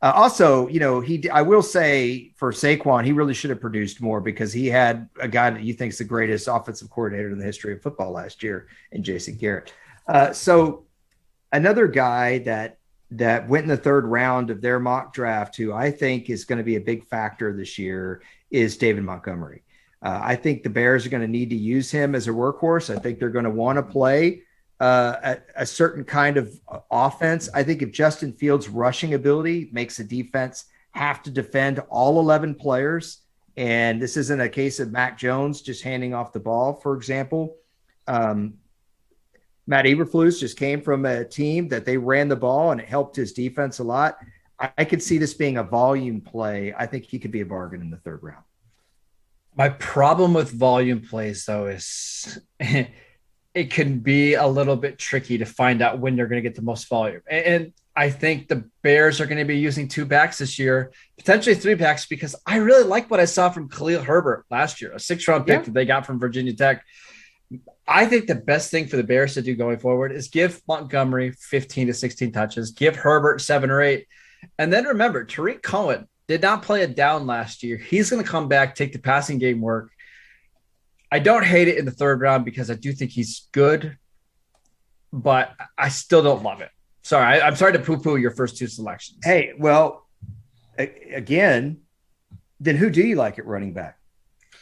Also, I will say for Saquon, he really should have produced more because he had a guy that you think is the greatest offensive coordinator in the history of football last year in Jason Garrett. So another guy that went in the third round of their mock draft, who I think is going to be a big factor this year, is David Montgomery. I think the Bears are going to need to use him as a workhorse. I think they're going to want to play a certain kind of offense. I think if Justin Fields' rushing ability makes a defense have to defend all 11 players, and this isn't a case of Mac Jones just handing off the ball, for example. Matt Eberflus just came from a team that they ran the ball and it helped his defense a lot. I could see this being a volume play. I think he could be a bargain in the third round. My problem with volume plays, though, is it can be a little bit tricky to find out when they're going to get the most volume. And I think the Bears are going to be using 2 backs this year, potentially 3 backs, because I really like what I saw from Khalil Herbert last year, a 6th-round pick that they got from Virginia Tech. I think the best thing for the Bears to do going forward is give Montgomery 15 to 16 touches, give Herbert 7 or 8. And then remember, Tariq Cohen did not play a down last year. He's going to come back, take the passing game work. I don't hate it in the third round because I do think he's good, but I still don't love it. Sorry, I'm sorry to poo-poo your first 2 selections. Hey, well, again, then who do you like at running back?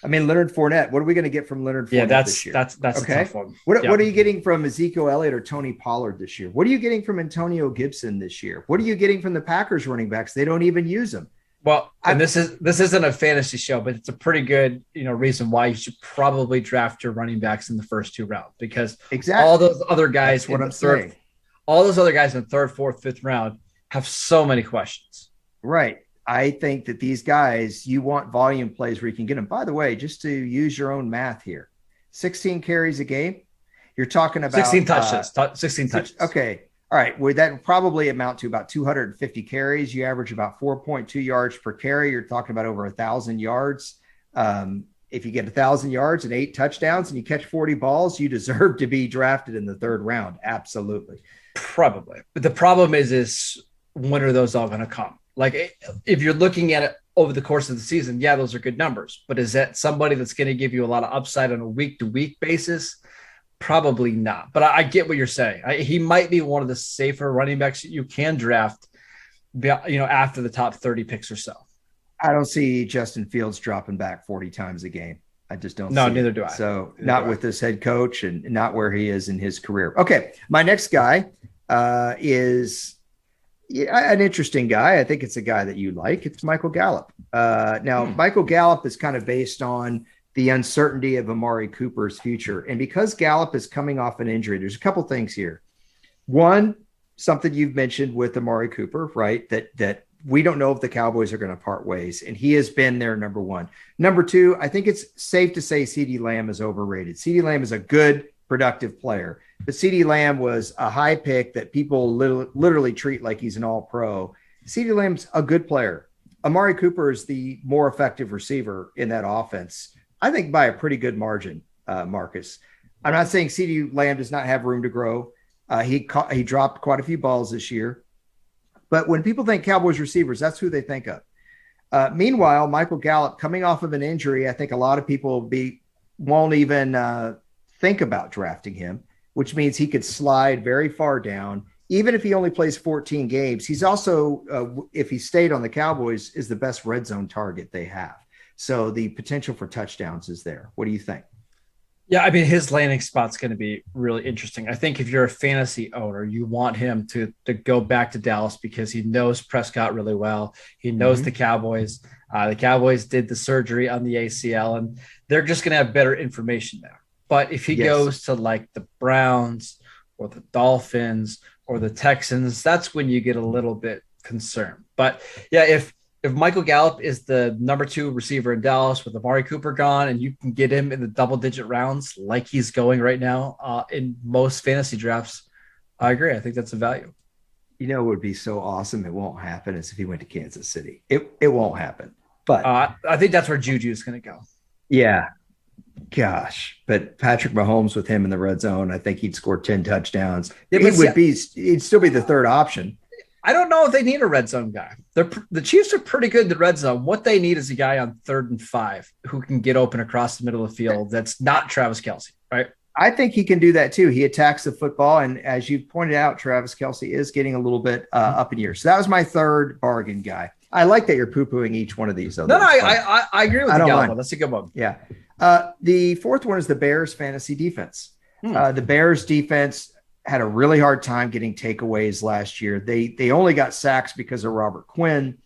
I mean, Leonard Fournette. What are we going to get from Leonard Fournette this year? That's okay. A tough one. What are you getting from Ezekiel Elliott or Tony Pollard this year? What are you getting from Antonio Gibson this year? What are you getting from the Packers running backs? They don't even use them. Well, and this isn't a fantasy show, but it's a pretty good, reason why you should probably draft your running backs in the first 2 rounds, because all those other guys all those other guys in the 3rd, 4th, 5th round have so many questions. Right. I think that these guys, you want volume plays where you can get them. By the way, just to use your own math here, 16 carries a game. You're talking about 16 touches. 16 touches. Okay. All right. Well, that would probably amount to about 250 carries. You average about 4.2 yards per carry. You're talking about over 1,000 yards. If you get 1,000 yards and 8 touchdowns and you catch 40 balls, you deserve to be drafted in the 3rd round. Absolutely. Probably. But the problem is when are those all going to come? Like, if you're looking at it over the course of the season, yeah, those are good numbers. But is that somebody that's going to give you a lot of upside on a week-to-week basis? Probably not. But I get what you're saying. He might be one of the safer running backs that you can draft, after the top 30 picks or so. I don't see Justin Fields dropping back 40 times a game. I just don't. No, neither do I. So not with this head coach and not where he is in his career. Okay, my next guy is an interesting guy. I think it's a guy that you like. It's Michael Gallup. Michael Gallup is kind of based on the uncertainty of Amari Cooper's future. And because Gallup is coming off an injury, there's a couple things here. One, something you've mentioned with Amari Cooper, right? That we don't know if the Cowboys are going to part ways, and he has been their number one. Number two, I think it's safe to say CeeDee Lamb is overrated. CeeDee Lamb is a good, productive player, but CeeDee Lamb was a high pick that people literally treat like he's an all-pro. CeeDee Lamb's a good player. Amari Cooper is the more effective receiver in that offense, I think by a pretty good margin, Marcus. I'm not saying CeeDee Lamb does not have room to grow. He dropped quite a few balls this year. But when people think Cowboys receivers, that's who they think of. Meanwhile, Michael Gallup, coming off of an injury, I think a lot of people won't even think about drafting him, which means he could slide very far down. Even if he only plays 14 games, he's also, if he stayed on the Cowboys, is the best red zone target they have. So the potential for touchdowns is there. What do you think? Yeah, I mean, his landing spot's going to be really interesting. I think if you're a fantasy owner, you want him to go back to Dallas because he knows Prescott really well. He knows the Cowboys. The Cowboys did the surgery on the ACL, and they're just going to have better information there. But if he goes to like the Browns or the Dolphins or the Texans, that's when you get a little bit concerned. But yeah, if Michael Gallup is the number 2 receiver in Dallas with Amari Cooper gone and you can get him in the double-digit rounds like he's going right now in most fantasy drafts, I agree. I think that's a value. You know, it would be so awesome. It won't happen as if he went to Kansas City. It won't happen. But I think that's where Juju is going to go. Yeah. Gosh. But Patrick Mahomes with him in the red zone, I think he'd score 10 touchdowns. Yeah, he'd still be the third option. I don't know if they need a red zone guy. The Chiefs are pretty good in the red zone. What they need is a guy on 3rd and 5 who can get open across the middle of the field. That's not Travis Kelce, right? I think he can do that too. He attacks the football. And as you pointed out, Travis Kelce is getting a little bit up in years. So that was my 3rd bargain guy. I like that you're poo-pooing each one of these. No, I agree with the Gallup one. That's a good one. Yeah. The 4th one is the Bears fantasy defense. The Bears defense had a really hard time getting takeaways last year. They only got sacks because of Robert Quinn.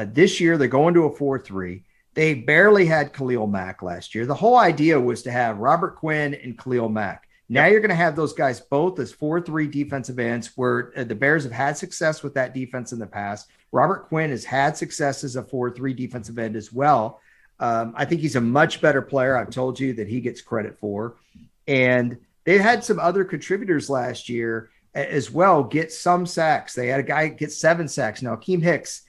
This year, they're going to a 4-3. They barely had Khalil Mack last year. The whole idea was to have Robert Quinn and Khalil Mack. Now you're going to have those guys both as 4-3 defensive ends where the Bears have had success with that defense in the past. Robert Quinn has had success as a 4-3 defensive end as well. I think he's a much better player. I've told you that he gets credit for. And they had some other contributors last year as well get some sacks. They had a guy get 7 sacks. Now, Akeem Hicks,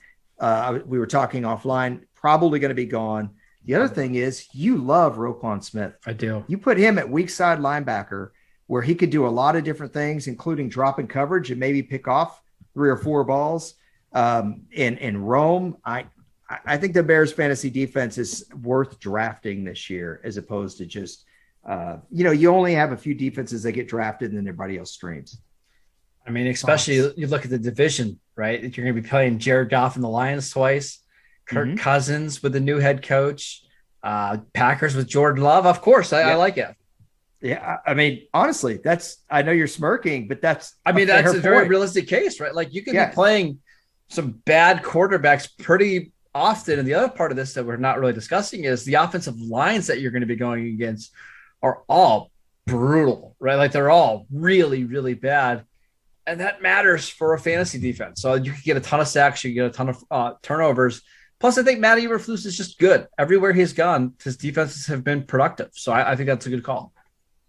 we were talking offline, probably going to be gone. The other thing is you love Roquan Smith. I do. You put him at weak side linebacker where he could do a lot of different things, including dropping coverage and maybe pick off 3 or 4 balls in Rome. I think the Bears fantasy defense is worth drafting this year as opposed to just you only have a few defenses that get drafted and then everybody else streams. I mean, especially you look at the division, right? You're going to be playing Jared Goff and the Lions twice, Kirk Cousins with the new head coach, Packers with Jordan Love. Of course, I like it. Yeah, I mean, honestly, I know you're smirking, but that's a very realistic case, right? Like you could be playing some bad quarterbacks pretty often. And the other part of this that we're not really discussing is the offensive lines that you're going to be going against are all brutal, right? Like they're all really, really bad. And that matters for a fantasy defense. So you can get a ton of sacks, you get a ton of turnovers. Plus, I think Matt Eberflus is just good. Everywhere he's gone, his defenses have been productive. So I think that's a good call.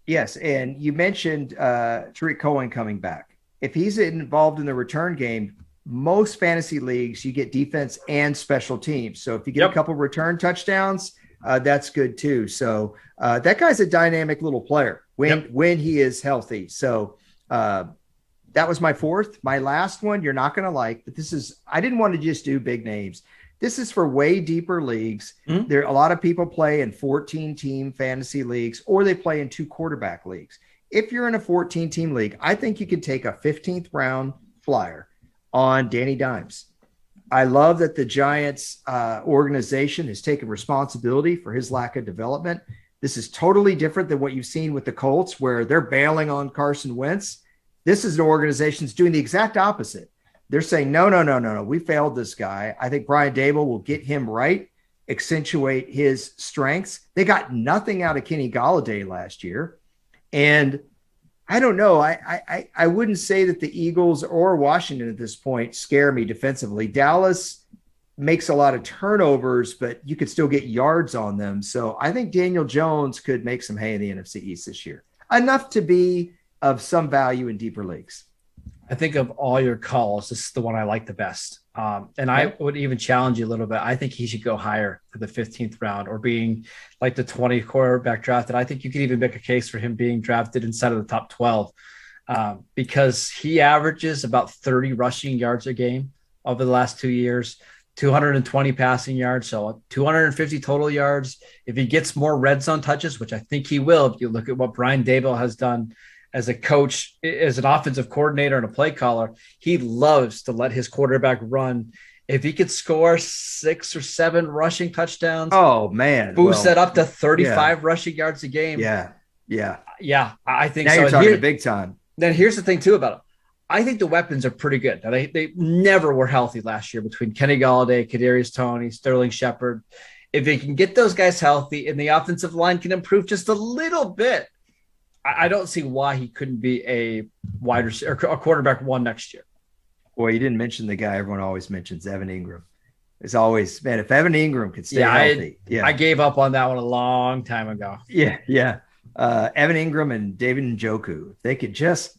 Yes, and you mentioned Tariq Cohen coming back. If he's involved in the return game, most fantasy leagues, you get defense and special teams. So if you get a couple return touchdowns, that's good too. So that guy's a dynamic little player when he is healthy. So that was my fourth. My last one, you're not going to like, but I didn't want to just do big names. This is for way deeper leagues. Mm-hmm. There a lot of people play in 14-team fantasy leagues, or they play in 2 quarterback leagues. If you're in a 14-team league, I think you can take a 15th round flyer on Danny Dimes. I love that the Giants organization has taken responsibility for his lack of development. This is totally different than what you've seen with the Colts, where they're bailing on Carson Wentz. This is an organization that's doing the exact opposite. They're saying, no. We failed this guy. I think Brian Daboll will get him right, accentuate his strengths. They got nothing out of Kenny Golladay last year. And I don't know. I wouldn't say that the Eagles or Washington at this point scare me defensively. Dallas makes a lot of turnovers, but you could still get yards on them. So I think Daniel Jones could make some hay in the NFC East this year. Enough to be of some value in deeper leagues. I think of all your calls, this is the one I like the best. And I would even challenge you a little bit. I think he should go higher for the 15th round, or being like the 20 quarterback drafted. I think you could even make a case for him being drafted inside of the top 12 because he averages about 30 rushing yards a game over the last 2 years, 220 passing yards, so 250 total yards. If he gets more red zone touches, which I think he will, if you look at what Brian Daboll has done as a coach, as an offensive coordinator and a play caller, he loves to let his quarterback run. If he could score 6 or 7 rushing touchdowns, boost that up to 35 rushing yards a game. Yeah. I think now so. You're talking big time. Then here's the thing too about him. I think the weapons are pretty good. Now, they never were healthy last year between Kenny Golladay, Kadarius Toney, Sterling Shepard. If they can get those guys healthy and the offensive line can improve just a little bit, I don't see why he couldn't be a wide receiver or a quarterback 1 next year. Boy, you didn't mention the guy everyone always mentions, Evan Ingram. It's always, man, if Evan Ingram could stay healthy. I gave up on that one a long time ago. Yeah. Evan Ingram and David Njoku, they could just,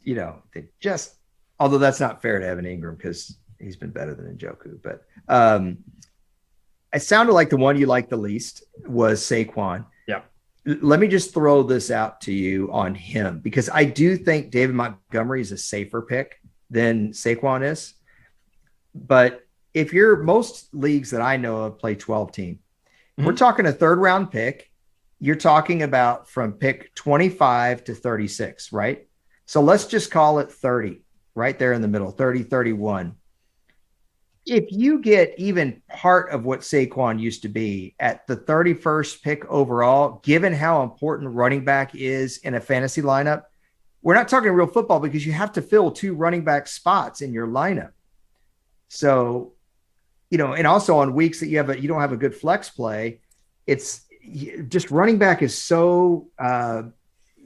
although that's not fair to Evan Ingram because he's been better than Njoku. But it sounded like the one you liked the least was Saquon. Yeah. Let me just throw this out to you on him, because I do think David Montgomery is a safer pick than Saquon is. But if most leagues that I know of play 12 team, we're talking a 3rd round pick. You're talking about from pick 25 to 36, right? So let's just call it 30, right there in the middle, 30, 31. If you get even part of what Saquon used to be at the 31st pick overall, given how important running back is in a fantasy lineup, we're not talking real football because you have to fill 2 running back spots in your lineup. So, and also on weeks that you don't have a good flex play, it's just running back is so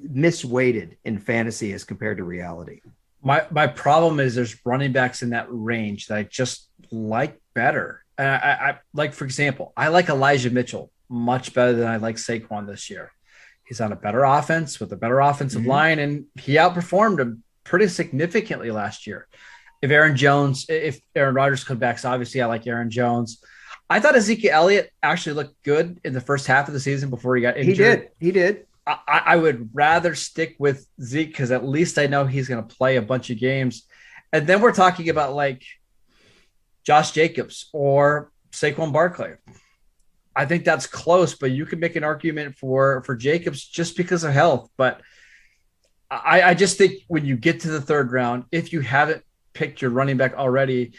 misweighted in fantasy as compared to reality. My problem is there's running backs in that range that I just like better. I like, for example, I like Elijah Mitchell much better than I like Saquon this year. He's on a better offense with a better offensive line, and he outperformed him pretty significantly last year. If Aaron Rodgers comes back, so obviously I like Aaron Jones. I thought Ezekiel Elliott actually looked good in the first half of the season before he got injured. He did. I would rather stick with Zeke because at least I know he's going to play a bunch of games. And then we're talking about like Josh Jacobs or Faquan Barkley. I think that's close, but you can make an argument for Jacobs just because of health. But I just think when you get to the 3rd round, if you haven't picked your running back already,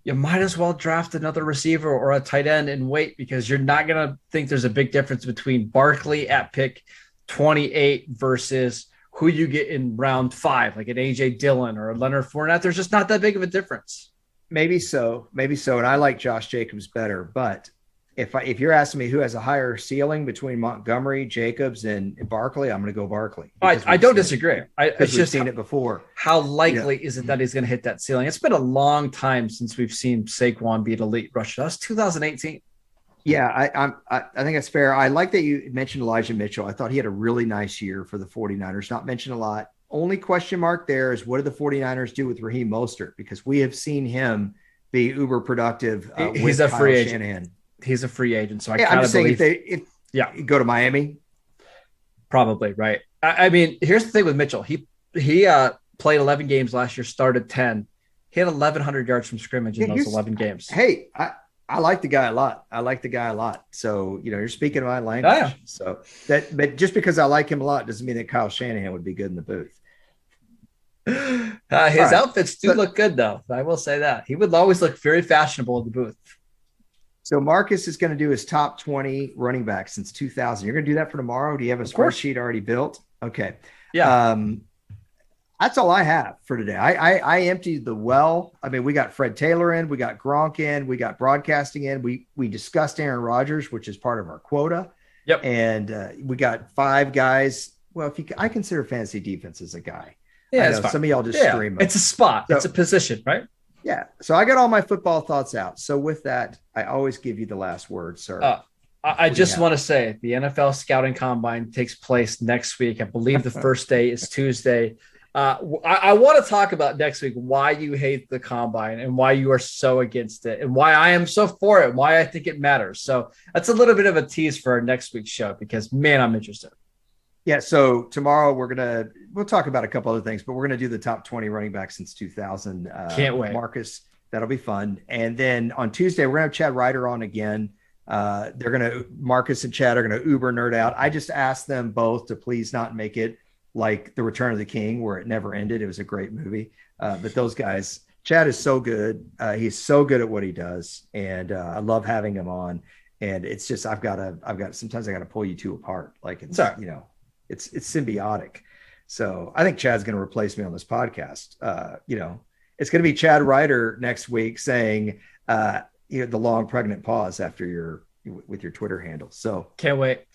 you might as well draft another receiver or a tight end and wait, because you're not going to think there's a big difference between Barkley at pick 28 versus who you get in round 5, like an AJ Dillon or a Leonard Fournette. There's just not that big of a difference. Maybe so. And I like Josh Jacobs better, but if you're asking me who has a higher ceiling between Montgomery, Jacobs, and Barkley, I'm going to go Barkley. I don't disagree. It's just seen it before. How likely is it that he's going to hit that ceiling? It's been a long time since we've seen Saquon beat elite rusher. That's 2018. Yeah, I think that's fair. I like that you mentioned Elijah Mitchell. I thought he had a really nice year for the 49ers. Not mentioned a lot. Only question mark there is what do the 49ers do with Raheem Mostert? Because we have seen him be uber productive. He's a free agent. Shanahan. He's a free agent. So I'm just saying if you go to Miami, probably right. I mean, here's the thing with Mitchell. He played 11 games last year, started 10. He had 1,100 yards from scrimmage in those 11 games. Hey, I like the guy a lot. So, you're speaking my language. Yeah. So but just because I like him a lot doesn't mean that Kyle Shanahan would be good in the booth. His outfits do look good, though. I will say that. He would always look very fashionable in the booth. So Marcus is going to do his top 20 running backs since 2000. You're going to do that for tomorrow? Do you have a spreadsheet already built? Okay. Yeah. That's all I have for today. I emptied the well. I mean, we got Fred Taylor in, we got Gronk in, we got broadcasting in. We discussed Aaron Rodgers, which is part of our quota. Yep. And we got 5 guys. Well, I consider fantasy defense as a guy. Yeah, some of y'all just stream them. It's a spot. So, it's a position, right? Yeah. So I got all my football thoughts out. So with that, I always give you the last word, sir. I just want to say the NFL Scouting Combine takes place next week. I believe the first day is Tuesday. I want to talk about next week why you hate the Combine and why you are so against it and why I am so for it, why I think it matters. So that's a little bit of a tease for our next week's show because, man, I'm interested. Yeah, so tomorrow we'll talk about a couple other things, but we're going to do the top 20 running backs since 2000. Can't wait. Marcus, that'll be fun. And then on Tuesday, we're going to have Chad Ryder on again. Marcus and Chad are going to uber nerd out. I just asked them both to please not make it like The Return of the King, where it never ended. It was a great movie. But those guys, Chad is so good. He's so good at what he does. And I love having him on. And it's just, sometimes I got to pull you two apart. Like it's, it's symbiotic. So I think Chad's going to replace me on this podcast. It's going to be Chad Ryder next week saying, the long pregnant pause after with your Twitter handle. So can't wait.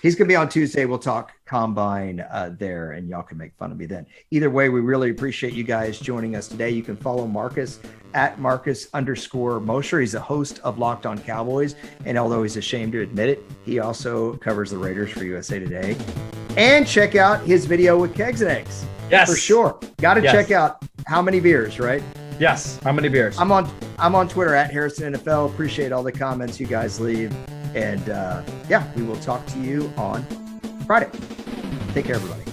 He's going to be on Tuesday. We'll talk Combine there, and y'all can make fun of me then. Either way, we really appreciate you guys joining us today. You can follow Marcus at Marcus_Mosher. He's a host of Locked On Cowboys, and although he's ashamed to admit it, he also covers the Raiders for USA Today. And check out his video with Kegs and Eggs. Yes, for sure. Got to check out How Many Beers, right? Yes. How many beers? I'm on Twitter at Harrison NFL. Appreciate all the comments you guys leave. And we will talk to you on Friday. Take care, everybody.